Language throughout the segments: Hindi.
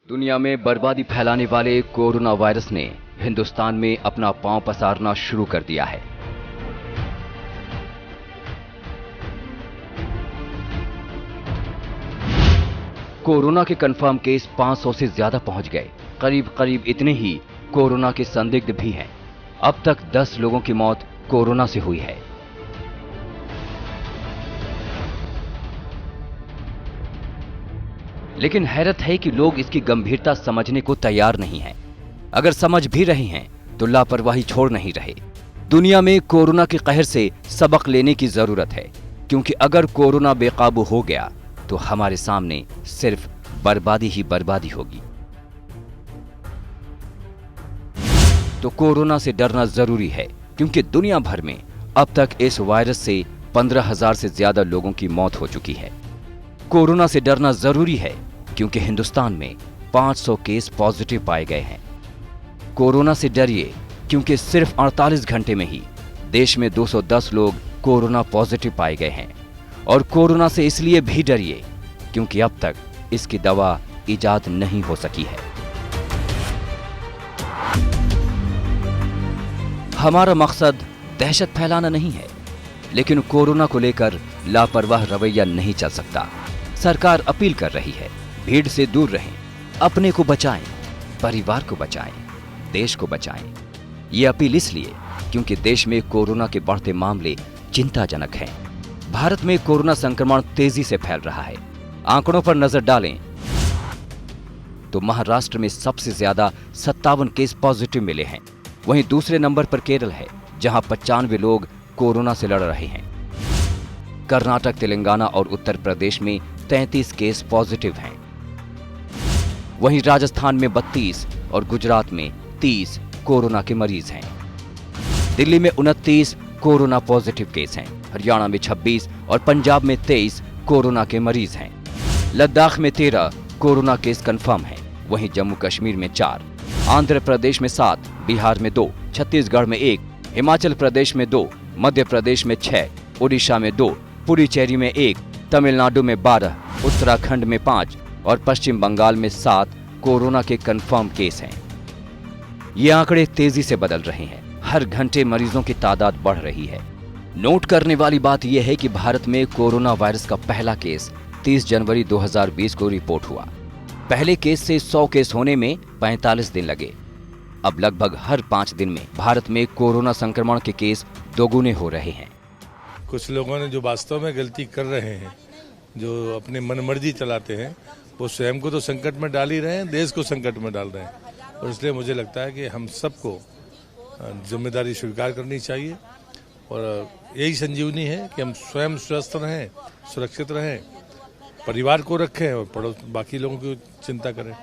दुनिया में बर्बादी फैलाने वाले कोरोना वायरस ने हिंदुस्तान में अपना पांव पसारना शुरू कर दिया है। कोरोना के कंफर्म केस 500 से ज्यादा पहुंच गए। करीब इतने ही कोरोना के संदिग्ध भी हैं। अब तक 10 लोगों की मौत कोरोना से हुई है। लेकिन हैरत है कि लोग इसकी गंभीरता समझने को तैयार नहीं हैं। अगर समझ भी रहे हैं तो लापरवाही छोड़ नहीं रहे। दुनिया में कोरोना के कहर से सबक लेने की जरूरत है, क्योंकि अगर कोरोना बेकाबू हो गया तो हमारे सामने सिर्फ बर्बादी ही बर्बादी होगी। तो कोरोना से डरना जरूरी है, क्योंकि दुनिया भर में अब तक इस वायरस से 15,000 से ज्यादा लोगों की मौत हो चुकी है। कोरोना से डरना जरूरी है क्योंकि हिंदुस्तान में 500 केस पॉजिटिव पाए गए हैं। कोरोना से डरिए क्योंकि सिर्फ 48 घंटे में ही देश में 210 लोग कोरोना पॉजिटिव पाए गए हैं। और कोरोना से इसलिए भी डरिए क्योंकि अब तक इसकी दवा इजाद नहीं हो सकी है। हमारा मकसद दहशत फैलाना नहीं है, लेकिन कोरोना को लेकर लापरवाह रवैया नहीं चल सकता। सरकार अपील कर रही है, भीड़ से दूर रहें, अपने को बचाएं, परिवार को बचाएं, देश को बचाएं। ये अपील इसलिए क्योंकि देश में कोरोना के बढ़ते मामले चिंताजनक हैं। भारत में कोरोना संक्रमण तेजी से फैल रहा है। आंकड़ों पर नजर डालें तो महाराष्ट्र में सबसे ज्यादा 57 केस पॉजिटिव मिले हैं। वहीं दूसरे नंबर पर केरल है, जहां 95 लोग कोरोना से लड़ रहे हैं। कर्नाटक, तेलंगाना और उत्तर प्रदेश में 33 केस पॉजिटिव हैं। वहीं राजस्थान में 32 और गुजरात में 30 कोरोना के मरीज हैं। दिल्ली में 29 कोरोना पॉजिटिव केस हैं। हरियाणा में 26 और पंजाब में 23 कोरोना के मरीज हैं। लद्दाख में 13 कोरोना केस कंफर्म हैं। वहीं जम्मू कश्मीर में 4, आंध्र प्रदेश में 7, बिहार में 2, छत्तीसगढ़ में 1, हिमाचल प्रदेश में 2, मध्य प्रदेश में 6, ओडिशा में 2, पुडुचेरी में 1, तमिलनाडु में 12, उत्तराखंड में 5 और पश्चिम बंगाल में 7 कोरोना के कंफर्म केस हैं। ये आंकड़े तेजी से बदल रहे हैं। हर घंटे मरीजों की तादाद बढ़ रही है। नोट करने वाली बात यह है कि भारत में कोरोना वायरस का पहला केस 30 जनवरी 2020 को रिपोर्ट हुआ। पहले केस से 100 केस होने में 45 दिन लगे। अब लगभग हर 5 दिन में भारत में कोरोना संक्रमण के केस दोगुने हो रहे हैं। कुछ लोगों ने जो वास्तव में गलती कर रहे हैं, जो अपनी मनमर्जी चलाते हैं, वो स्वयं को तो संकट में डाल ही रहे हैं, देश को संकट में डाल रहे हैं। और इसलिए मुझे लगता है कि हम सबको जिम्मेदारी स्वीकार करनी चाहिए और यही संजीवनी है कि हम स्वयं स्वस्थ रहें, सुरक्षित रहें, परिवार को रखें और पड़ोस बाकी लोगों की चिंता करें।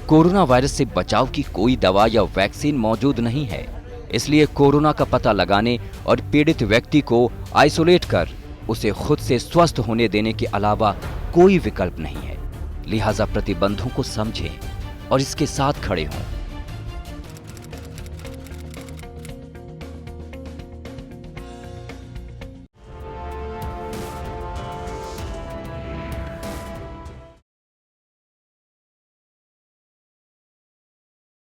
कोरोना वायरस से बचाव की कोई दवा या वैक्सीन मौजूद नहीं है, इसलिए कोरोना का पता लगाने और पीड़ित व्यक्ति को आइसोलेट कर उसे खुद से स्वस्थ होने देने के अलावा कोई विकल्प नहीं है। लिहाजा प्रतिबंधों को समझें और इसके साथ खड़े हों।